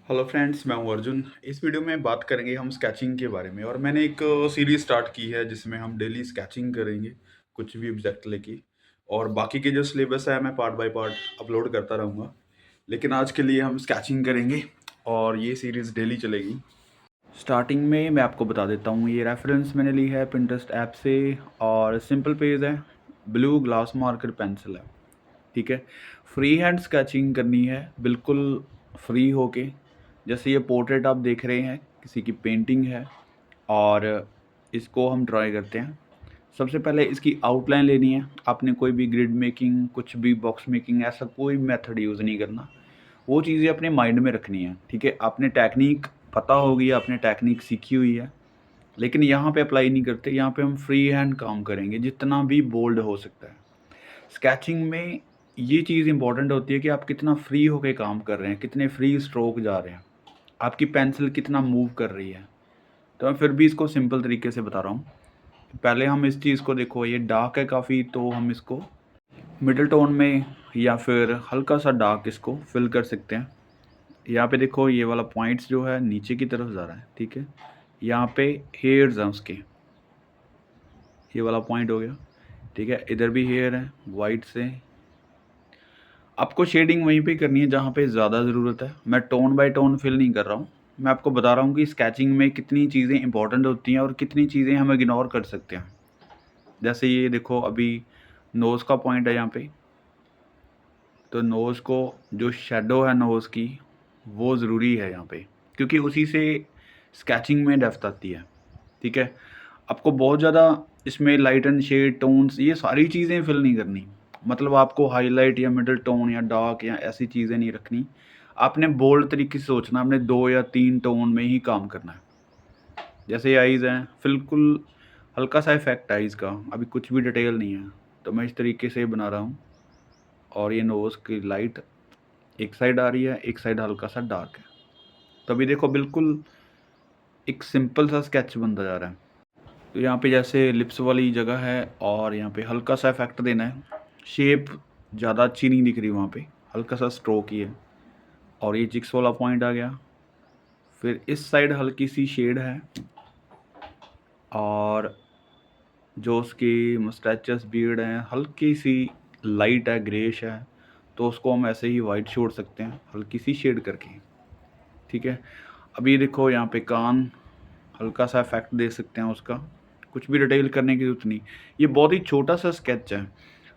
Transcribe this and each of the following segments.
Hello friends, मैं हूं अर्जुन। इस वीडियो में बात करेंगे हम स्केचिंग के बारे में और मैंने एक सीरीज स्टार्ट की है जिसमें हम डेली स्केचिंग करेंगे कुछ भी ऑब्जेक्ट लेके। और बाकी के जो सिलेबस है मैं पार्ट बाय पार्ट अपलोड करता रहूँगा, लेकिन आज के लिए हम स्केचिंग करेंगे और ये सीरीज़ डेली चलेगी। स्टार्टिंग में मैं आपको बता देता हूँ, ये रेफरेंस मैंने ली है पिंटरेस्ट ऐप से और सिंपल पेज है, ब्लू ग्लास मार्कर पेंसिल है। ठीक है, फ्री हैंड स्केचिंग करनी है, बिल्कुल फ्री होके। जैसे ये पोर्ट्रेट आप देख रहे हैं, किसी की पेंटिंग है और इसको हम ड्राई करते हैं। सबसे पहले इसकी आउटलाइन लेनी है। आपने कोई भी ग्रिड मेकिंग, कुछ भी बॉक्स मेकिंग, ऐसा कोई मेथड यूज़ नहीं करना। वो चीज़ें अपने माइंड में रखनी है। ठीक है, आपने टेक्निक पता होगी, आपने टेक्निक सीखी हुई है, लेकिन यहाँ पे अप्लाई नहीं करते। यहाँ पे हम फ्री हैंड काम करेंगे, जितना भी बोल्ड हो सकता है। स्केचिंग में ये चीज़ इंपॉर्टेंट होती है कि आप कितना फ्री होके काम कर रहे हैं, कितने फ्री स्ट्रोक जा रहे हैं, आपकी पेंसिल कितना मूव कर रही है। तो मैं फिर भी इसको सिंपल तरीके से बता रहा हूँ। पहले हम इस चीज़ को देखो, ये डार्क है काफ़ी, तो हम इसको मिडल टोन में या फिर हल्का सा डार्क इसको फिल कर सकते हैं। यहाँ पे देखो, ये वाला पॉइंट्स जो है नीचे की तरफ जा रहा है। ठीक है, यहाँ पे हेयर्स हैं उसके, ये वाला पॉइंट हो गया। ठीक है, इधर भी हेयर है वाइट से। आपको शेडिंग वहीं पे करनी है जहाँ पे ज़्यादा ज़रूरत है। मैं टोन बाय टोन फिल नहीं कर रहा हूँ, मैं आपको बता रहा हूँ कि स्केचिंग में कितनी चीज़ें इंपॉर्टेंट होती हैं और कितनी चीज़ें हम इग्नोर कर सकते हैं। जैसे ये देखो, अभी नोज़ का पॉइंट है यहाँ पे, तो नोज़ को जो शेडो है नोज़ की, वो ज़रूरी है यहाँ पे, क्योंकि उसी से स्केचिंग में डेप्थ आती है। ठीक है, आपको बहुत ज़्यादा इसमें लाइट एंड शेड, टोन्स, ये सारी चीज़ें फिल नहीं करनी। मतलब आपको हाईलाइट या मिडल टोन या डार्क या ऐसी चीज़ें नहीं रखनी। आपने बोल्ड तरीके से सोचना, आपने 2 या 3 टोन में ही काम करना है। जैसे ये आइज़ हैं, बिल्कुल हल्का सा इफेक्ट है आइज़ का, अभी कुछ भी डिटेल नहीं है, तो मैं इस तरीके से बना रहा हूँ। और ये नोज़ की लाइट एक साइड आ रही है, एक साइड हल्का सा डार्क है। तो अभी देखो, बिल्कुल एक सिंपल सा स्केच बनता जा रहा है। तो यहाँ पे जैसे लिप्स वाली जगह है और यहाँ पे हल्का सा इफेक्ट देना है। शेप ज़्यादा अच्छी नहीं दिख रही वहाँ पे, हल्का सा स्ट्रोक ही है। और ये चिक्स वाला पॉइंट आ गया। फिर इस साइड हल्की सी शेड है और जो उसकी मस्टैचस बियर्ड है हल्की सी लाइट है, ग्रेश है, तो उसको हम ऐसे ही वाइट छोड़ सकते हैं हल्की सी शेड करके। ठीक है, अभी देखो यहाँ पे कान, हल्का सा इफेक्ट दे सकते हैं उसका, कुछ भी डिटेल करने की ज़रूरत नहीं। ये बहुत ही छोटा सा स्केच है।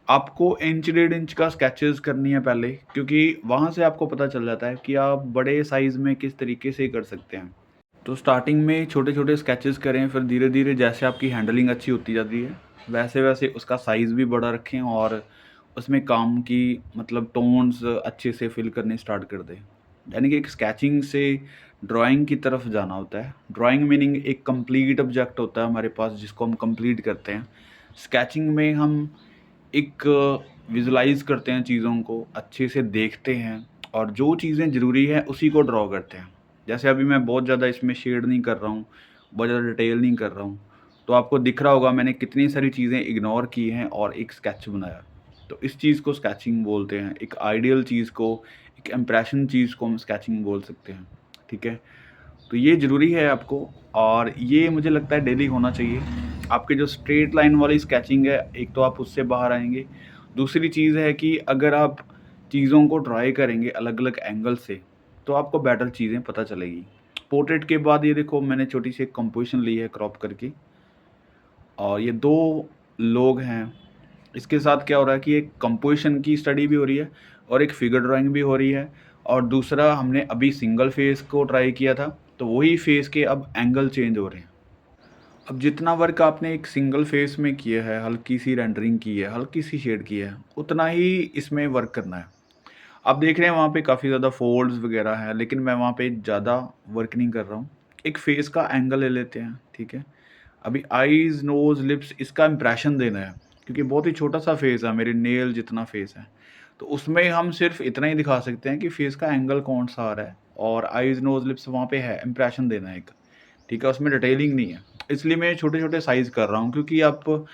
आपको इंच 1.5 इंच का स्केचेस करनी है पहले, क्योंकि वहाँ से आपको पता चल जाता है कि आप बड़े साइज़ में किस तरीके से कर सकते हैं। तो स्टार्टिंग में छोटे-छोटे स्केचेस करें, फिर धीरे-धीरे जैसे आपकी हैंडलिंग अच्छी होती जाती है, वैसे-वैसे उसका साइज़ भी बड़ा रखें और उसमें काम की मतलब टोन्स अच्छे से फिल करने स्टार्ट कर दें। यानी कि एक स्केचिंग से ड्राइंग की तरफ जाना होता है। ड्राइंग मीनिंग एक कंप्लीट ऑब्जेक्ट होता है हमारे पास जिसको हम कंप्लीट करते हैं। स्केचिंग में हम एक विजुलाइज़ करते हैं चीज़ों को, अच्छे से देखते हैं और जो चीज़ें ज़रूरी हैं उसी को ड्रॉ करते हैं। जैसे अभी मैं बहुत ज़्यादा इसमें शेड नहीं कर रहा हूँ, बहुत ज़्यादा डिटेल नहीं कर रहा हूँ, तो आपको दिख रहा होगा मैंने कितनी सारी चीज़ें इग्नोर की हैं और एक स्केच बनाया। तो इस चीज़ को स्केचिंग बोलते हैं। एक आइडियल चीज़ को, एक इम्प्रेशन चीज़ को हम स्केचिंग बोल सकते हैं। ठीक है? तो ये ज़रूरी है आपको और ये मुझे लगता है डेली होना चाहिए। आपकी जो स्ट्रेट लाइन वाली स्केचिंग है, एक तो आप उससे बाहर आएँगे। दूसरी चीज़ है कि अगर आप चीज़ों को ट्राई करेंगे अलग-अलग एंगल से, तो आपको बेटर चीज़ें पता चलेगी। पोर्ट्रेट के बाद ये देखो, मैंने छोटी सी एक कंपोज़िशन ली है क्रॉप करके और ये 2 लोग हैं। इसके साथ क्या हो रहा है कि एक कंपोज़िशन की स्टडी भी हो रही है और एक फिगर ड्राइंग भी हो रही है और दूसरा हमने अभी सिंगल फेस को ट्राई किया था, तो वही फेस के अब एंगल चेंज हो रहे हैं। अब जितना वर्क आपने एक सिंगल फेस में किया है, हल्की सी रेंडरिंग की है, हल्की सी शेड की है, उतना ही इसमें वर्क करना है। आप देख रहे हैं वहाँ पे काफ़ी ज़्यादा फ़ोल्ड्स वगैरह हैं, लेकिन मैं वहाँ पे ज़्यादा वर्क नहीं कर रहा हूँ। एक फेस का एंगल ले लेते हैं, ठीक है? अभी आईज़, नोज़, लिप्स, इसका इम्प्रेशन देना है, क्योंकि बहुत ही छोटा-सा फेस है, मेरे नेल जितना फेस है। तो उसमें हम सिर्फ़ इतना ही दिखा सकते हैं कि फेस का एंगल कौन-सा आ रहा है और आईज़, नोज़, लिप्स वहाँ पे है, इम्प्रेशन देना है एक, ठीक है? उसमें डिटेलिंग नहीं है। इसलिए मैं छोटे-छोटे साइज़ कर रहा हूँ, क्योंकि आप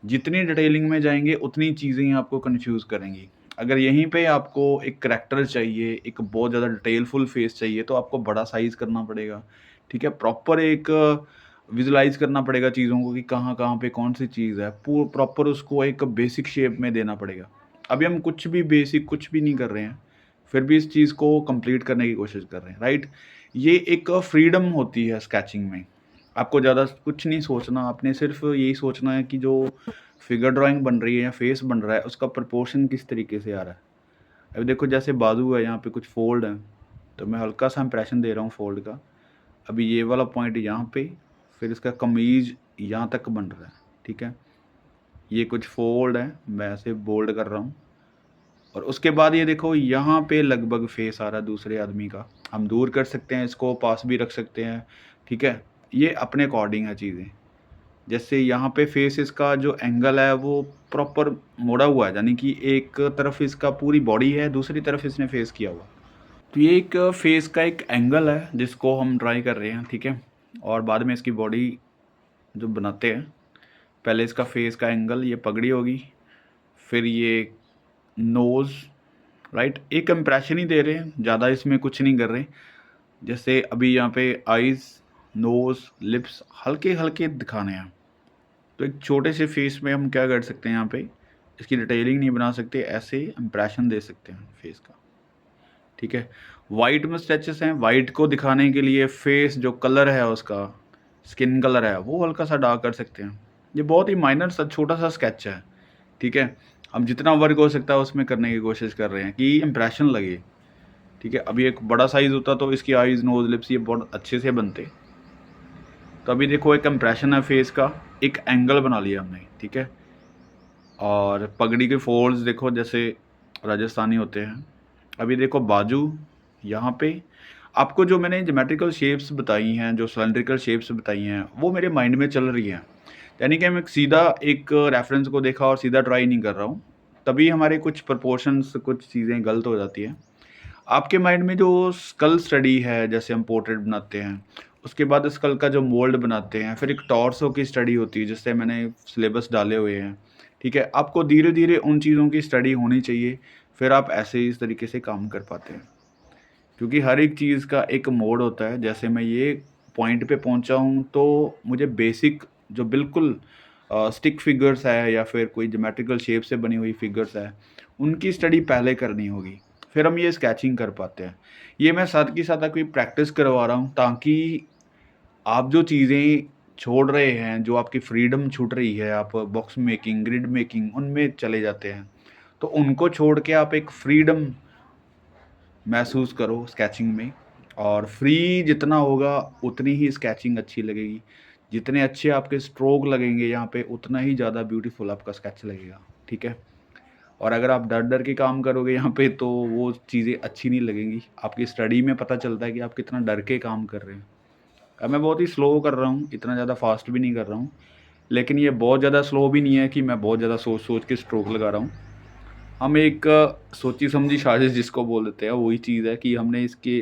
जितनी डिटेलिंग में जाएँगे, उतनी चीज़ें आपको कन्फ्यूज़ करेंगी। अगर यहीं पे आपको एक करैक्टर चाहिए, एक बहुत ज़्यादा डिटेलफुल फेस चाहिए, तो आपको बड़ा साइज़ करना पड़ेगा, ठीक है? प्रॉपर एक विज़ुअलाइज़ करना पड़ेगा चीज़ों को कि कहाँ-कहाँ पे कौन-सी चीज़ है, प्रॉपर उसको एक बेसिक शेप में देना पड़ेगा। अभी हम कुछ भी बेसिक कुछ भी नहीं कर रहे हैं, फिर भी इस चीज़ को कंप्लीट करने की कोशिश कर रहे हैं, राइट? ये एक फ्रीडम होती है स्केचिंग में। आपको ज़्यादा कुछ नहीं सोचना, आपने सिर्फ़ यही सोचना है कि जो फिगर ड्राइंग बन रही है या फेस बन रहा है, उसका प्रोपोर्शन किस तरीके से आ रहा है। अभी देखो जैसे बाजू है, यहाँ पे कुछ फ़ोल्ड हैं, तो मैं हल्का-सा इम्प्रेशन दे रहा हूँ फ़ोल्ड का। अभी ये वाला पॉइंट यहाँ पे, फिर इसका कमीज़ यहाँ तक बन रहा है, ठीक है? ये कुछ फ़ोल्ड है, मैं ऐसे बोल्ड कर रहा हूँ और उसके बाद ये देखो यहाँ पे लगभग फेस आ रहा है दूसरे आदमी का। हम दूर कर सकते हैं इसको, पास भी रख सकते हैं, ठीक है? ये अपने अकॉर्डिंग है चीज़ें। जैसे यहाँ पे फेस इसका जो एंगल है वो प्रॉपर मुड़ा हुआ है, यानी कि एक तरफ इसका पूरी बॉडी है, दूसरी तरफ इसने फेस किया हुआ। तो ये एक फेस का एक एंगल है जिसको हम ट्राई कर रहे हैं, ठीक है? और बाद में इसकी बॉडी जो बनाते हैं, पहले इसका फेस का एंगल, ये पगड़ी होगी, फिर ये नोज़, राइट? एक इम्प्रेशन ही दे रहे हैं, ज़्यादा इसमें कुछ नहीं कर रहे। जैसे अभी यहाँ पे आइज़, नोज़, लिप्स हल्के-हल्के दिखाने हैं। तो एक छोटे से फेस में हम क्या कर सकते हैं यहाँ पे, इसकी डिटेलिंग नहीं बना सकते, ऐसे इम्प्रेशन दे सकते हैं फेस का, ठीक है? वाइट में स्ट्रेचेस हैं, वाइट को दिखाने के लिए फेस जो कलर है उसका, स्किन कलर है, वो हल्का-सा डार्क कर सकते हैं। ये बहुत ही माइनर सा छोटा-सा स्केच है, ठीक है? हम जितना वर्क हो सकता है उसमें करने की कोशिश कर रहे हैं कि इम्प्रेशन लगे, ठीक है? अभी एक बड़ा साइज़ होता तो इसकी आइज़, नोज़, लिप्स ये बहुत अच्छे से बनते। तो अभी देखो एक इम्प्रेशन है फेस का, एक एंगल बना लिया हमने, ठीक है? और पगड़ी के फोल्ड्स देखो जैसे राजस्थानी होते हैं। अभी देखो बाजू, यहाँ पे आपको जो मैंने ज्योमेट्रिकल शेप्स बताई हैं, जो सिलिंड्रिकल शेप्स बताई हैं, वो मेरे माइंड में चल रही हैं। यानी कि मैं सीधा एक रेफ़रेंस को देखा और सीधा ट्राई नहीं कर रहा हूँ। तभी हमारे कुछ प्रोपोर्शंस, कुछ चीज़ें गलत हो जाती हैं। आपके माइंड में जो स्कल स्टडी है, जैसे हम पोर्ट्रेट बनाते हैं, उसके बाद स्कल का जो मोल्ड बनाते हैं, फिर एक टॉर्सो की स्टडी होती है, जिससे मैंने सिलेबस डाले हुए हैं, ठीक है? आपको धीरे-धीरे उन चीज़ों की स्टडी होनी चाहिए, फिर आप ऐसे इस तरीके से काम कर पाते हैं। क्योंकि हर एक चीज़ का एक मोड होता है, जैसे मैं ये पॉइंट पे पहुँचा हूँ, तो मुझे बेसिक जो बिल्कुल स्टिक फिगर्स है या फिर कोई ज्योमेट्रिकल शेप से बनी हुई फिगर्स है, उनकी स्टडी पहले करनी होगी, फिर हम ये स्केचिंग कर पाते हैं। ये मैं साथ के साथ आपकी प्रैक्टिस करवा रहा हूँ, ताकि आप जो चीज़ें छोड़ रहे हैं, जो आपकी फ्रीडम छूट रही है, आप बॉक्स मेकिंग, ग्रिड मेकिंग उनमें चले जाते हैं, तो उनको छोड़ के आप एक फ्रीडम महसूस करो स्केचिंग में। और फ्री जितना होगा उतनी ही स्केचिंग अच्छी लगेगी। जितने अच्छे आपके स्ट्रोक लगेंगे यहाँ पे, उतना ही ज़्यादा ब्यूटीफुल आपका स्केच लगेगा, ठीक है? और अगर आप डर-डर के काम करोगे यहाँ पे, तो वो चीज़ें अच्छी नहीं लगेंगी। आपकी स्टडी में पता चलता है कि आप कितना डर के काम कर रहे हैं। अब मैं बहुत ही स्लो कर रहा हूँ, इतना ज़्यादा फ़ास्ट भी नहीं कर रहा हूँ। लेकिन ये बहुत ज़्यादा स्लो भी नहीं है कि मैं बहुत ज़्यादा सोच-सोच के स्ट्रोक लगा रहा हूँ। हम एक सोची-समझी साज़िश जिसको बोल देते हैं, वही चीज़ है कि हमने इसके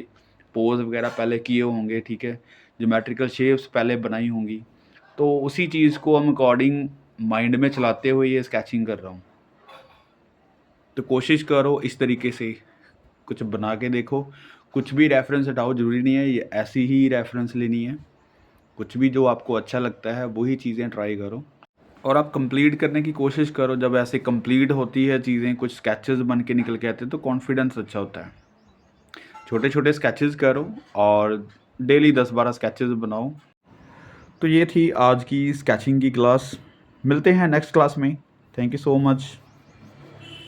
पोज़ वग़ैरह पहले किए होंगे, ठीक है? ज्योमेट्रिकल शेप्स पहले बनाई होंगी, तो उसी चीज़ को हम अकॉर्डिंग माइंड में चलाते हुए ये स्केचिंग कर रहा हूँ। तो कोशिश करो इस तरीके से कुछ बना के देखो। कुछ भी रेफ़रेंस हटाओ, ज़रूरी नहीं है ये ऐसी ही रेफ़रेंस लेनी है। कुछ भी जो आपको अच्छा लगता है, वही चीज़ें ट्राई करो। और आप कंप्लीट करने की कोशिश करो। जब ऐसे कंप्लीट होती है चीज़ें, कुछ स्केचेस बन के निकल के आते हैं, तो कॉन्फिडेंस अच्छा होता है। छोटे-छोटे स्केचेस करो और डेली 10-12 स्केचेस बनाओ। तो ये थी आज की स्केचिंग की क्लास। मिलते हैं नेक्स्ट क्लास में। Thank you so much.